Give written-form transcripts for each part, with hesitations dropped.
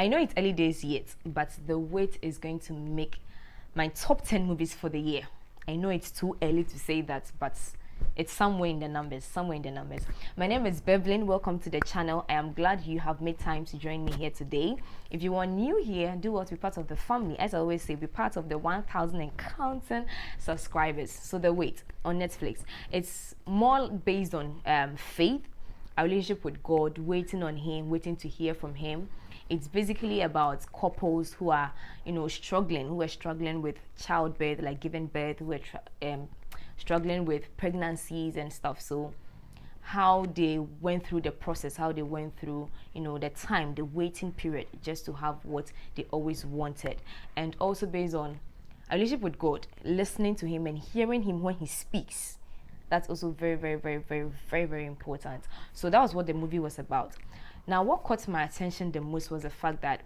I know it's early days yet, but The Wait is going to make my top 10 movies for the year. I know it's too early to say that, but it's somewhere in the numbers, somewhere in the numbers. My name is Bevlin. Welcome to the channel. I am glad you have made time to join me here today. If you are new here, do what, be part of the family. As I always say, be part of the 1,000 and counting subscribers. So The Wait on Netflix. It's more based on faith, our relationship with God, waiting on Him, waiting to hear from Him. It's basically about couples who are, who are struggling with childbirth, like giving birth, who are struggling with pregnancies and stuff. So how they went through the process, how they went through, the time, the waiting period, just to have what they always wanted. And also based on a relationship with God, listening to Him and hearing Him when He speaks. That's also very, very, very, very, very, very important. So that was what the movie was about. Now, what caught my attention the most was the fact that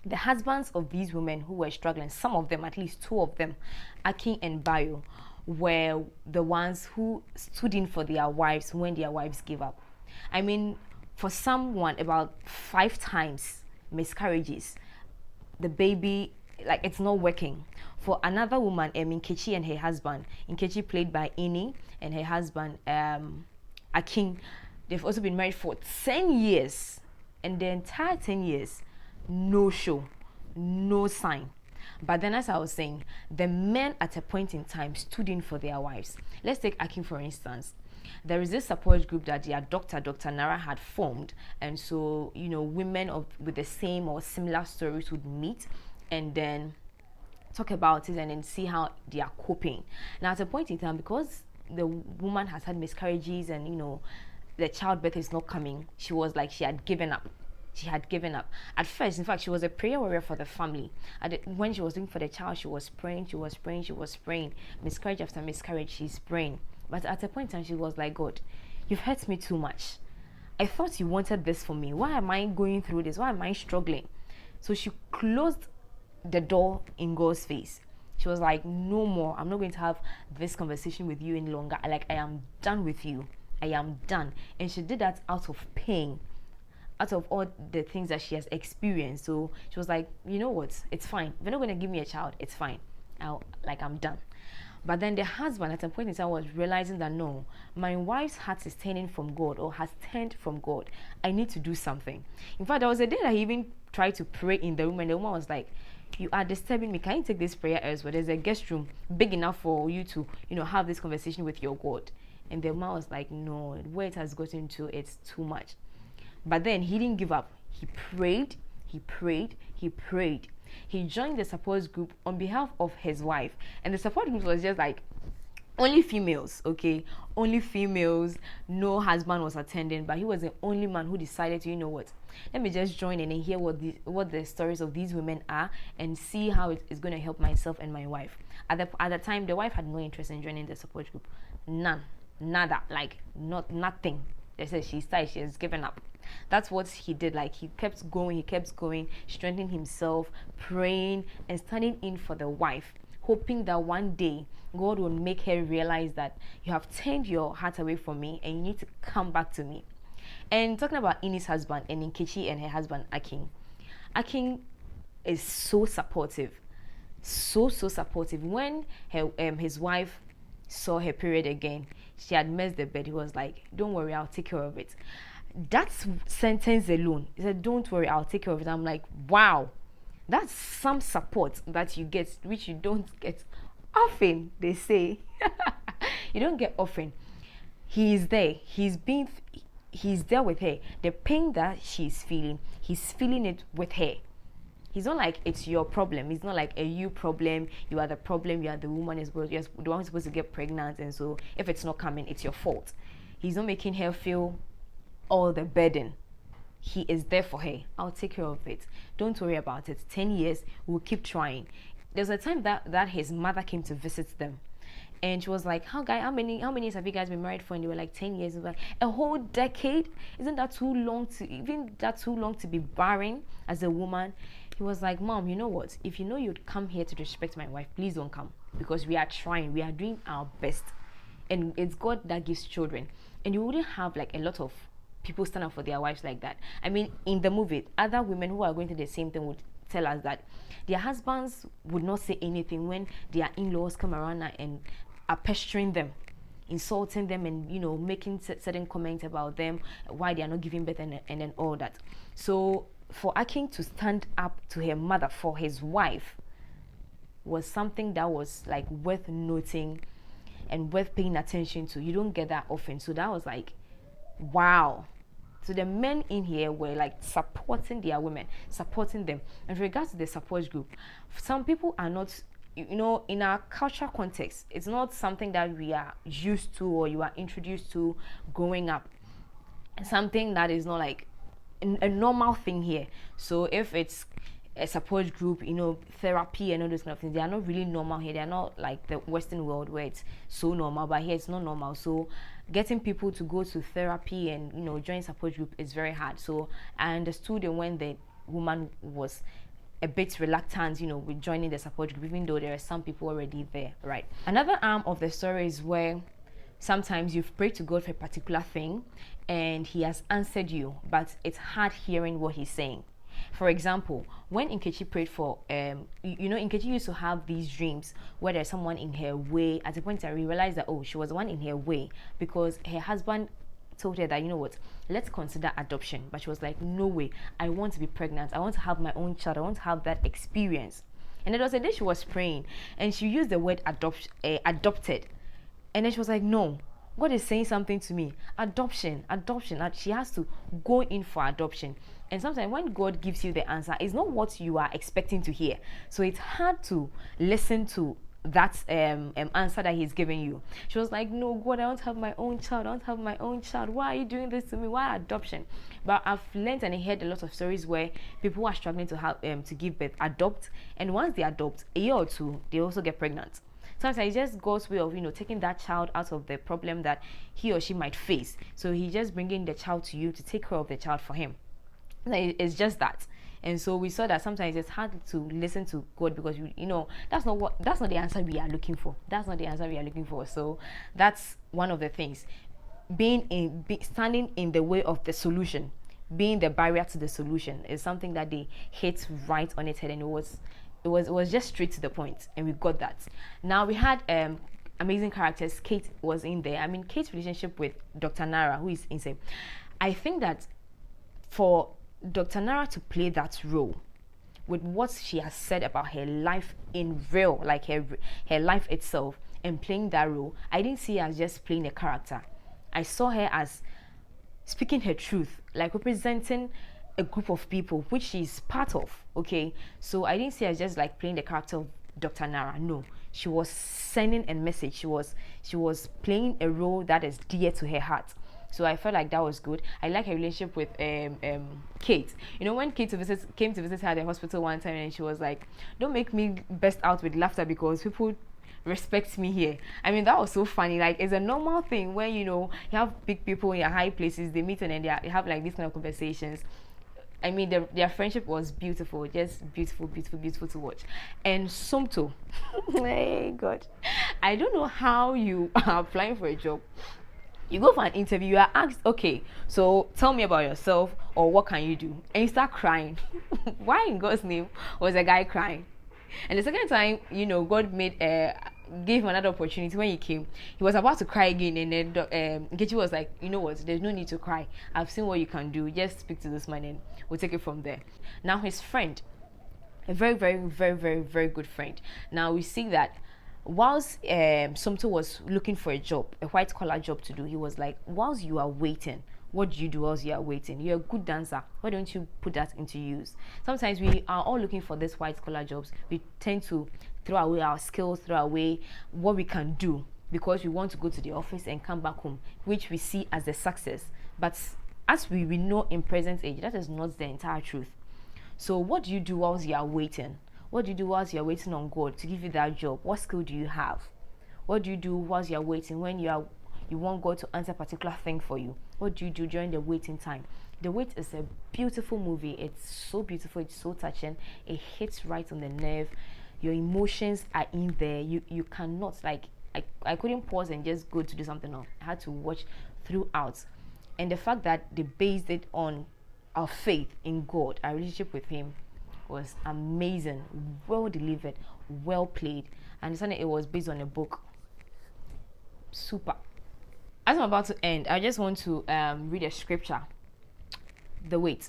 the husbands of these women who were struggling, some of them, at least two of them, Akin and Bayo, were the ones who stood in for their wives when their wives gave up. I mean, for someone, about 5 times miscarriages, the baby, like, it's not working. For another woman, Nkechi and her husband, Nkechi played by Ini, and her husband, Akin, they've also been married for 10 years. And the entire 10 years, no show, no sign. But then, as I was saying, the men at a point in time stood in for their wives. Let's take Akin, for instance. There is this support group that their doctor, Dr. Nara, had formed. And so, women with the same or similar stories would meet and then talk about it and then see how they are coping. Now, at a point in time, because the woman has had miscarriages and, the childbirth is not coming, she was like, she had given up. She had given up. At first, in fact, she was a prayer warrior for the family. When she was doing for the child, she was praying, she was praying, she was praying. Miscarriage after miscarriage, she's praying. But at a point in time, she was like, God, you've hurt me too much. I thought you wanted this for me. Why am I going through this? Why am I struggling? So she closed the door in God's face. She was like, no more. I'm not going to have this conversation with you any longer. I am done with you. I am done. And she did that out of pain, out of all the things that she has experienced. So she was like, you know what? It's fine. If you're not going to give me a child, it's fine. I'm done. But then the husband at a point in time was realizing that no, my wife's heart is turning from God or has turned from God. I need to do something. In fact, there was a day that he even tried to pray in the room, and the woman was like, you are disturbing me. Can you take this prayer elsewhere? There's a guest room big enough for you to, have this conversation with your God. And the man was like, no, where it has gotten to, it's too much. But then he didn't give up. He prayed, he prayed, he prayed. He joined the support group on behalf of his wife. And the support group was just like, only females, okay? Only females. No husband was attending, but he was the only man who decided to, let me just join in and hear what the stories of these women are and see how it is going to help myself and my wife. At the time, the wife had no interest in joining the support group. Nada, nothing. They said she has given up. That's what he did. Like, he kept going, strengthening himself, praying and standing in for the wife, hoping that one day God will make her realize that you have turned your heart away from me and you need to come back to me. And talking about Ini's husband and Nkechi and her husband Akin is so supportive, so supportive. When his wife saw her period again, she had messed the bed, he was like, don't worry, I'll take care of it. That sentence alone, he said, don't worry, I'll take care of it. I'm like, wow, that's some support that you get, which you don't get often, they say. You don't get often. He is there. He's there with her. The pain that she's feeling, he's feeling it with her. He's not like it's your problem. It's not like a you problem. You are the problem. You are the woman you're the one who's supposed to get pregnant, and so if it's not coming, it's your fault. He's not making her feel all the burden. He is there for her. I'll take care of it. Don't worry about it. 10 years, we'll keep trying. There's a time that his mother came to visit them. And she was like, how many years have you guys been married for? And they were like, 10 years. It was like, a whole decade? Isn't that too long to be barren as a woman? He was like, Mom, you know what? If you know you'd come here to respect my wife, please don't come. Because we are trying. We are doing our best. And it's God that gives children. And you wouldn't have like a lot of people stand up for their wives like that. I mean, in the movie, other women who are going through the same thing would tell us that their husbands would not say anything when their in-laws come around and are pestering them, insulting them, and making certain comments about them, why they are not giving birth, and then all that. So for Akin to stand up to her mother for his wife was something that was like worth noting and worth paying attention to. You don't get that often. So that was like, wow. So the men in here were like supporting their women, supporting them. And with regards to the support group, some people are not, in our cultural context, it's not something that we are used to or you are introduced to growing up. Something that is not like a normal thing here. So if it's a support group, therapy and all those kind of things, they are not really normal here. They are not like the Western world where it's so normal, but here it's not normal. So getting people to go to therapy and join support group is very hard. So I understood, and when the woman was a bit reluctant, with joining the support group, even though there are some people already there, right? Another arm of the story is where sometimes you've prayed to God for a particular thing and he has answered you, but it's hard hearing what he's saying. For example, when Nkechi prayed for, Nkechi used to have these dreams where there's someone in her way. At a point, I realized that, she was the one in her way because her husband told her that, let's consider adoption. But she was like, no way, I want to be pregnant. I want to have my own child. I want to have that experience. And it was a day she was praying and she used the word adopted. And then she was like, no, God is saying something to me. Adoption. She has to go in for adoption. And sometimes when God gives you the answer, it's not what you are expecting to hear. So it's hard to listen to that answer that he's giving you. She was like, no, God, I want to have my own child. Why are you doing this to me? Why adoption? But I've learned and heard a lot of stories where people are struggling to have to give birth, adopt. And once they adopt, a year or two, they also get pregnant. Sometimes it's just God's way of, taking that child out of the problem that he or she might face. So he's just bringing the child to you to take care of the child for him. It's just that. And so we saw that sometimes it's hard to listen to God because that's not the answer we are looking for. So that's one of the things. Standing in the way of the solution, being the barrier to the solution is something that they hit right on its head, and it was just straight to the point, and we got that. Now we had amazing characters. Kate was in there. I mean, Kate's relationship with Dr. Nara, who is insane. I think that for Dr. Nara to play that role with what she has said about her life in real, like her life itself, and playing that role, I didn't see her as just playing a character. I saw her as speaking her truth, like representing a group of people which she's part of. Okay, so I didn't see her just like playing the character of Dr. Nara. No, she was sending a message. She was playing a role that is dear to her heart. So I felt like that was good. I like her relationship with Kate. When Kate came to visit her at the hospital one time, and she was like, don't make me burst out with laughter because people respect me here. I mean, that was so funny. Like, it's a normal thing when you have big people in your high places, they meet and then they have like these kind of conversations. I mean, their friendship was beautiful, just beautiful to watch. And Somto, hey God, I don't know how you are applying for a job. You go for an interview, you are asked, okay, so tell me about yourself, or what can you do? And you start crying. Why in God's name was a guy crying? And the second time, God gave him another opportunity. When he came, he was about to cry again, and then Nkechi was like, you know what, there's no need to cry. I've seen what you can do. Just speak to this man and we'll take it from there. Now his friend, a very, very, very, very, very good friend. Now we see that whilst Somto was looking for a job, a white collar job to do, he was like, whilst you are waiting, what do you do whilst you are waiting? You're a good dancer. Why don't you put that into use? Sometimes we are all looking for these white collar jobs. We tend to throw away our skills, throw away what we can do because we want to go to the office and come back home, which we see as a success. But as we know in present age, that is not the entire truth. So what do you do whilst you are waiting? What do you do whilst you're waiting on God to give you that job? What skill do you have? What do you do whilst you're waiting when you want God to answer a particular thing for you? What do you do during the waiting time? The Wait is a beautiful movie. It's so beautiful. It's so touching. It hits right on the nerve. Your emotions are in there. You cannot, like, I couldn't pause and just go to do something else. I had to watch throughout. And the fact that they based it on our faith in God, our relationship with Him, was amazing, well delivered, well played. I understand it was based on a book. Super. As I'm about to end, I just want to read a scripture. The wait.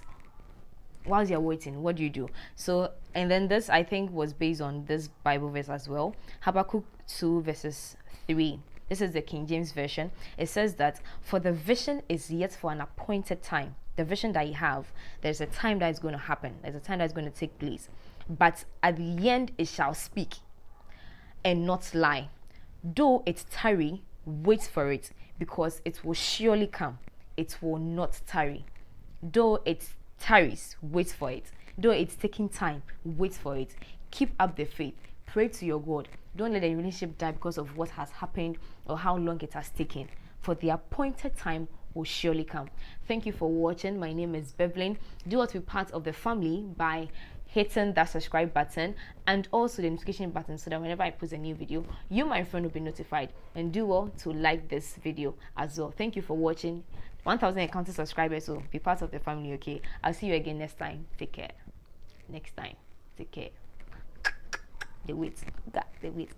Whilst you're waiting, what do you do? So, and then this I think was based on this Bible verse as well. Habakkuk 2 verses 3. This is the King James Version. It says that, for the vision is yet for an appointed time. The vision that you have, there's a time that is going to happen. There's a time that's going to take place. But at the end it shall speak and not lie. Though it tarry, wait for it, because it will surely come. It will not tarry. Though it tarries, wait for it. Though it's taking time, wait for it. Keep up the faith. Pray to your God. Don't let the relationship die because of what has happened or how long it has taken. For the appointed time will surely come. Thank you for watching. My name is Bevlin. Do want to be part of the family by hitting that subscribe button and also the notification button, so that whenever I post a new video, you, my friend, will be notified. And do well to like this video as well. Thank you for watching. 1,000 accounting subscribers, so be part of the family, okay? I'll see you again next time. Take care. Next time. Take care. The wait. The wait.